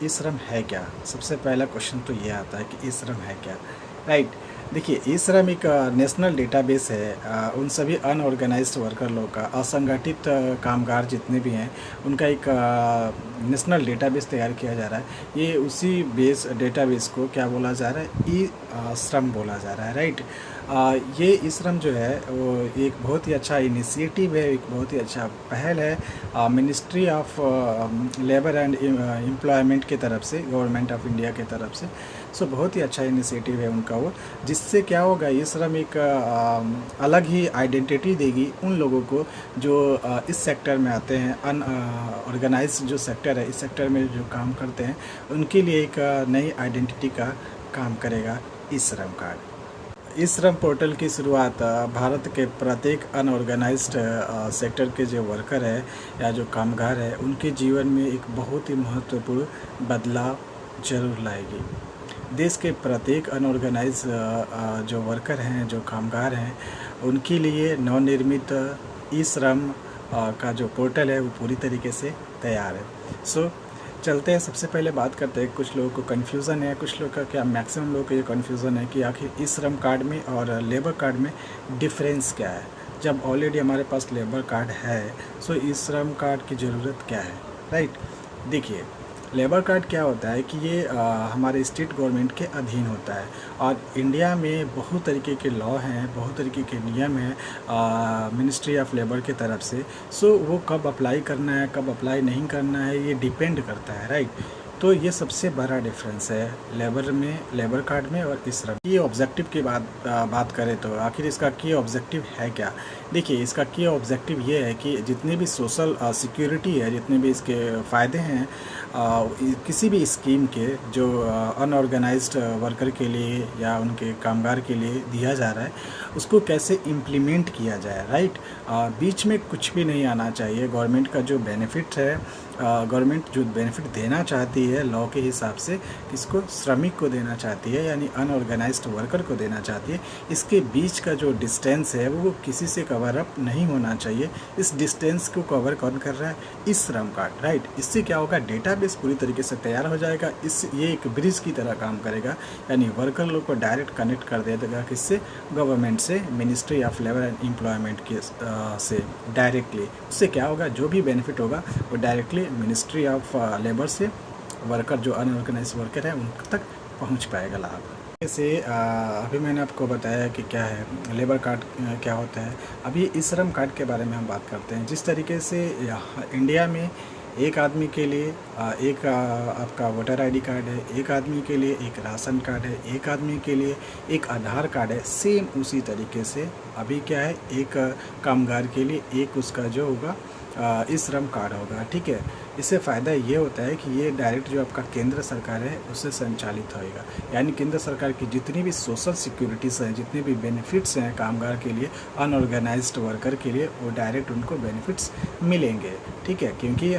ई श्रम है क्या? सबसे पहला क्वेश्चन तो ये आता है कि ई श्रम है क्या, राइट? देखिए, ई श्रम एक नेशनल डेटाबेस है उन सभी अनऑर्गेनाइज्ड वर्कर लोग का, असंगठित कामगार जितने भी हैं उनका एक नेशनल डेटाबेस तैयार किया जा रहा है। ये उसी डेटाबेस को क्या बोला जा रहा है? ई श्रम बोला जा रहा है, राइट? ये ई श्रम जो है वो एक बहुत ही अच्छा इनिशिएटिव है, एक बहुत ही अच्छा पहल है ministry of labour and employment की तरफ से, गवर्नमेंट ऑफ इंडिया की तरफ से। सो बहुत ही अच्छा इनिशिएटिव है उनका वो, जिससे क्या होगा, ई श्रम एक अलग ही आइडेंटिटी देगी उन लोगों को जो इस सेक्टर में आते हैं। ऑर्गेनाइज जो सेक्टर है, इस सेक्टर में जो काम करते हैं उनके लिए एक नई आइडेंटिटी का काम करेगा ई श्रम कार्ड। ई श्रम पोर्टल की शुरुआत भारत के प्रत्येक अनऑर्गेनाइज्ड सेक्टर के जो वर्कर है या जो कामगार है उनके जीवन में एक बहुत ही महत्वपूर्ण बदलाव जरूर लाएगी। देश के प्रत्येक अनऑर्गेनाइज जो वर्कर हैं, जो कामगार हैं, उनके लिए नवनिर्मित ई श्रम का जो पोर्टल है वो पूरी तरीके से तैयार है। सो चलते हैं, सबसे पहले बात करते हैं। कुछ लोगों को कन्फ्यूज़न है, कुछ लोगों का क्या, मैक्सिमम लोगों को ये कन्फ्यूज़न है कि आखिर ई श्रम कार्ड में और लेबर कार्ड में डिफरेंस क्या है। जब ऑलरेडी हमारे पास लेबर कार्ड है सो ई श्रम कार्ड की ज़रूरत क्या है, राइट? देखिए, लेबर कार्ड क्या होता है कि ये हमारे स्टेट गवर्नमेंट के अधीन होता है और इंडिया में बहुत तरीके के लॉ हैं, बहुत तरीके के नियम हैं मिनिस्ट्री ऑफ लेबर के तरफ से। सो वो कब अप्लाई करना है, कब अप्लाई नहीं करना है, ये डिपेंड करता है, राइट? तो ये सबसे बड़ा डिफरेंस है लेबर कार्ड में और ई श्रम। की ऑब्जेक्टिव की बात करें तो आखिर इसका की ऑब्जेक्टिव है क्या? देखिए, इसका की ऑब्जेक्टिव ये है कि जितने भी सोशल सिक्योरिटी है, जितने भी इसके फ़ायदे हैं किसी भी स्कीम के जो अनऑर्गेनाइज्ड वर्कर के लिए या उनके कामगार के लिए दिया जा रहा है, उसको कैसे इम्प्लीमेंट किया जाए, राइट? बीच में कुछ भी नहीं आना चाहिए। गवर्नमेंट का जो बेनिफिट है, गवर्नमेंट जो बेनिफिट देना चाहती है लॉ के हिसाब से, किसको? श्रमिक को देना चाहती है, यानी अनऑर्गेनाइज्ड वर्कर को देना चाहती है। इसके बीच का जो डिस्टेंस है वो किसी से कवर अप नहीं होना चाहिए। इस डिस्टेंस को कवर कौन कर रहा है? ई श्रम कार्ड, राइट? इससे क्या होगा, डेटाबेस पूरी तरीके से तैयार हो जाएगा। ये एक ब्रिज की तरह काम करेगा, यानी वर्कर लोग को डायरेक्ट कनेक्ट कर देगा किससे? गवर्नमेंट से, ministry of labour and employment के से डायरेक्टली। उससे क्या होगा, जो भी बेनिफिट होगा वो डायरेक्टली मिनिस्ट्री ऑफ लेबर से वर्कर, जो अनऑर्गेनाइज वर्कर है, उन तक पहुंच पाएगा लाभ। जैसे अभी मैंने आपको बताया कि क्या है लेबर कार्ड, क्या होता है। अभी ई श्रम कार्ड के बारे में हम बात करते हैं। जिस तरीके से इंडिया में एक आदमी के लिए एक आपका वोटर आईडी कार्ड है, एक आदमी के लिए एक राशन कार्ड है, एक आदमी के लिए एक आधार कार्ड है, सेम उसी तरीके से अभी क्या है, एक कामगार के लिए एक उसका जो होगा ई श्रम कार्ड होगा, ठीक है? इससे फ़ायदा ये होता है कि ये डायरेक्ट जो आपका केंद्र सरकार है उससे संचालित होएगा, यानी केंद्र सरकार की जितनी भी सोशल सिक्योरिटीज़ हैं, जितने भी बेनिफिट्स हैं कामगार के लिए, अनऑर्गेनाइज्ड वर्कर के लिए, वो डायरेक्ट उनको बेनिफिट्स मिलेंगे, ठीक है? क्योंकि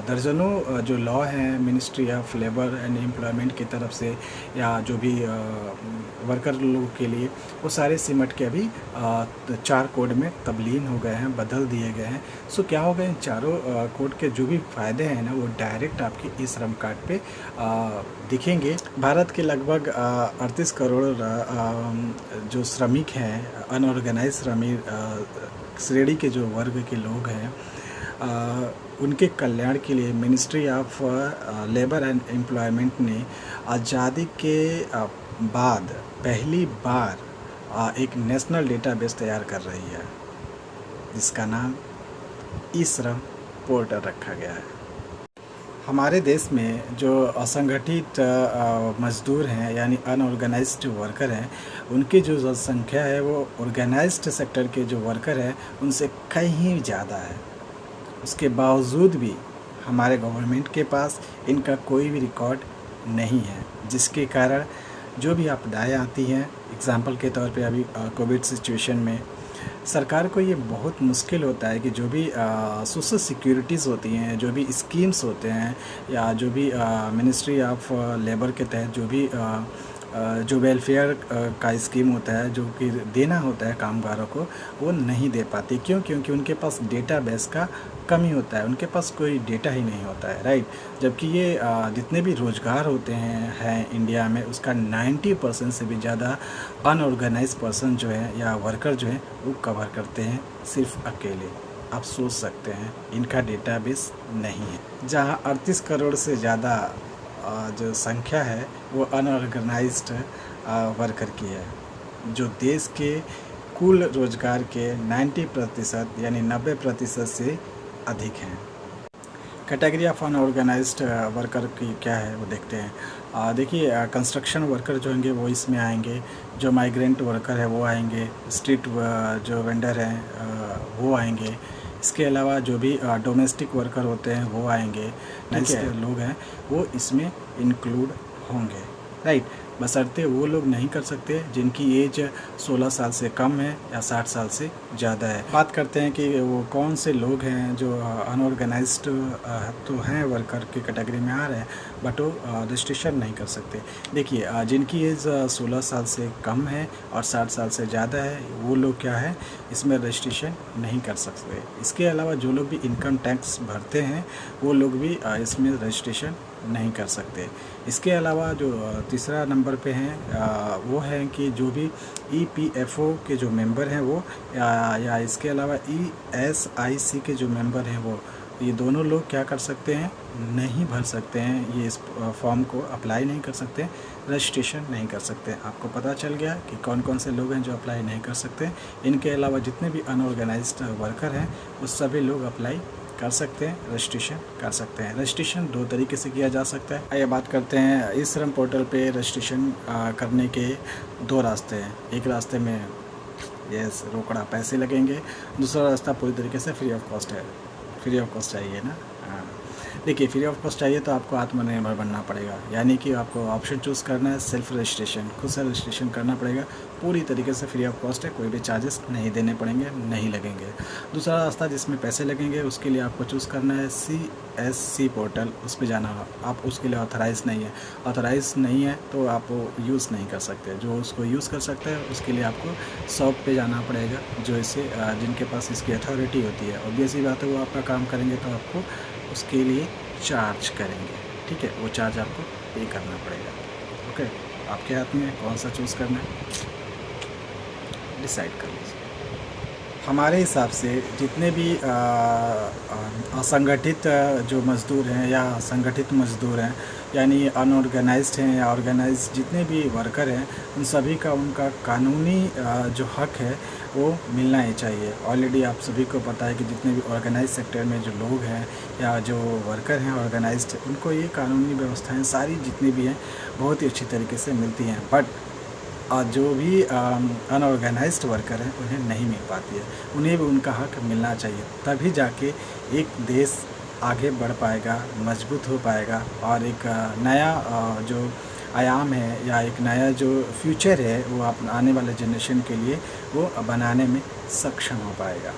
दर्जनों जो लॉ हैं ministry of labour and employment की तरफ से, या जो भी वर्कर लोगों के लिए, वो सारे सिमट के अभी 4 कोड में तब्दील हो गए हैं, बदल दिए गए हैं। सो क्या होगा, इन चारों कोड के जो भी फ़ायदे हैं ना, वो डायरेक्ट आपके ई श्रम कार्ड पे दिखेंगे। भारत के लगभग 38 करोड़ जो श्रमिक हैं, अनऑर्गेनाइज श्रमिक श्रेणी के जो वर्ग के लोग हैं, उनके कल्याण के लिए ministry of labour and employment ने आज़ादी के बाद पहली बार एक नेशनल डेटाबेस तैयार कर रही है, जिसका नाम ई श्रम पोर्टल रखा गया है। हमारे देश में जो असंगठित मजदूर हैं, यानी अनऑर्गेनाइज्ड वर्कर हैं, उनकी जो जनसंख्या है वो ऑर्गेनाइज्ड सेक्टर के जो वर्कर हैं उनसे कहीं ज़्यादा है। उसके बावजूद भी हमारे गवर्नमेंट के पास इनका कोई भी रिकॉर्ड नहीं है, जिसके कारण जो भी आपदाएँ आती हैं, एग्ज़ाम्पल के तौर पे अभी कोविड सिचुएशन में सरकार को ये बहुत मुश्किल होता है कि जो भी सोशल सिक्योरिटीज़ होती हैं, जो भी स्कीम्स होते हैं, या जो भी मिनिस्ट्री ऑफ लेबर के तहत जो भी जो वेलफेयर का स्कीम होता है, जो कि देना होता है कामगारों को, वो नहीं दे पाती। क्यों? क्योंकि उनके पास डेटाबेस का कमी होता है, उनके पास कोई डेटा ही नहीं होता है, राइट। जबकि ये जितने भी रोज़गार होते हैं इंडिया में, उसका 90% से भी ज़्यादा अनऑर्गेनाइज पर्सन जो है या वर्कर जो है वो कवर करते हैं सिर्फ अकेले। आप सोच सकते हैं इनका डेटाबेस नहीं है। जहाँ 38 करोड़ से ज़्यादा जो संख्या है वो अनऑर्गेनाइज्ड वर्कर की है, जो देश के कुल रोजगार के 90% यानी 90% से अधिक हैं। कैटेगरी ऑफ अनऑर्गेनाइज्ड वर्कर की क्या है वो देखते हैं। देखिए, कंस्ट्रक्शन वर्कर जो होंगे वो इसमें आएंगे, जो माइग्रेंट वर्कर है वो आएंगे, स्ट्रीट जो वेंडर हैं वो आएंगे, इसके अलावा जो भी डोमेस्टिक वर्कर होते हैं वो आएंगे, ठीक लोग हैं वो इसमें इंक्लूड होंगे, राइट। बशर्ते वो लोग नहीं कर सकते जिनकी एज 16 साल से कम है या 60 साल से ज़्यादा है। बात करते हैं कि वो कौन से लोग हैं जो अनऑर्गेनाइज्ड तो हैं, वर्कर की कैटेगरी में आ रहे हैं, बट वो रजिस्ट्रेशन नहीं कर सकते। देखिए, जिनकी एज 16 साल से कम है और 60 साल से ज़्यादा है, वो लोग क्या है इसमें रजिस्ट्रेशन नहीं कर सकते। इसके अलावा जो लोग भी इनकम टैक्स भरते हैं वो लोग भी इसमें रजिस्ट्रेशन नहीं कर सकते। इसके अलावा जो तीसरा नंबर पे हैं वो है कि जो भी EPFO के जो मेंबर हैं वो या इसके अलावा ESIC के जो मेंबर हैं वो, ये दोनों लोग क्या कर सकते हैं, नहीं भर सकते हैं, ये इस फॉर्म को अप्लाई नहीं कर सकते, रजिस्ट्रेशन नहीं कर सकते। आपको पता चल गया कि कौन कौन से लोग हैं जो अप्लाई नहीं कर सकते। इनके अलावा जितने भी अनऑर्गेनाइज्ड वर्कर हैं वो सभी लोग अप्लाई कर सकते हैं, रजिस्ट्रेशन कर सकते हैं। रजिस्ट्रेशन 2 तरीके से किया जा सकता है। आइए बात करते हैं, ई श्रम पोर्टल पे रजिस्ट्रेशन करने के 2 रास्ते हैं। एक रास्ते में रोकड़ा पैसे लगेंगे, दूसरा रास्ता पूरी तरीके से फ्री ऑफ कॉस्ट है। फ्री ऑफ कॉस्ट चाहिए ना। हाँ, देखिए, फ्री ऑफ कॉस्ट चाहिए तो आपको आत्मनिर्भर बनना पड़ेगा, यानी कि आपको ऑप्शन चूज़ करना है सेल्फ रजिस्ट्रेशन, खुद से रजिस्ट्रेशन करना पड़ेगा। पूरी तरीके से फ्री ऑफ कॉस्ट है, कोई भी चार्जेस नहीं देने पड़ेंगे, नहीं लगेंगे। दूसरा रास्ता जिसमें पैसे लगेंगे, उसके लिए आपको चूज़ करना है CSC पोर्टल, उस पर जाना होगा। आप उसके लिए ऑथराइज़ नहीं है, ऑथराइज़ नहीं है तो आप यूज़ नहीं कर सकते। जो उसको यूज़ कर सकते हैं उसके लिए आपको शॉप पे जाना पड़ेगा, जो इसे जिनके पास इसकी अथॉरिटी होती है। ऑब्वियस ही बात है, वो आपका काम करेंगे तो आपको उसके लिए चार्ज करेंगे, ठीक है। वो चार्ज आपको पे करना पड़ेगा। ओके, आपके हाथ में कौन सा चूज़ करना है, डिसाइड कर लीजिए। हमारे हिसाब से जितने भी असंगठित जो मज़दूर हैं या संगठित मज़दूर हैं, यानी अनऑर्गेनाइज्ड हैं या ऑर्गेनाइज्ड, जितने भी वर्कर हैं, उन सभी का उनका कानूनी जो हक है वो मिलना ही चाहिए। ऑलरेडी आप सभी को पता है कि जितने भी ऑर्गेनाइज सेक्टर में जो लोग हैं या जो वर्कर हैं ऑर्गेनाइज्ड, उनको ये कानूनी व्यवस्थाएं सारी जितनी भी हैं बहुत ही अच्छी तरीके से मिलती हैं। बट जो भी अनऑर्गेनाइज्ड वर्कर हैं उन्हें नहीं मिल पाती है। उन्हें भी उनका हक मिलना चाहिए, तभी जाके एक देश आगे बढ़ पाएगा, मजबूत हो पाएगा और एक नया जो आयाम है या एक नया जो फ्यूचर है वो आने वाले जनरेशन के लिए वो बनाने में सक्षम हो पाएगा।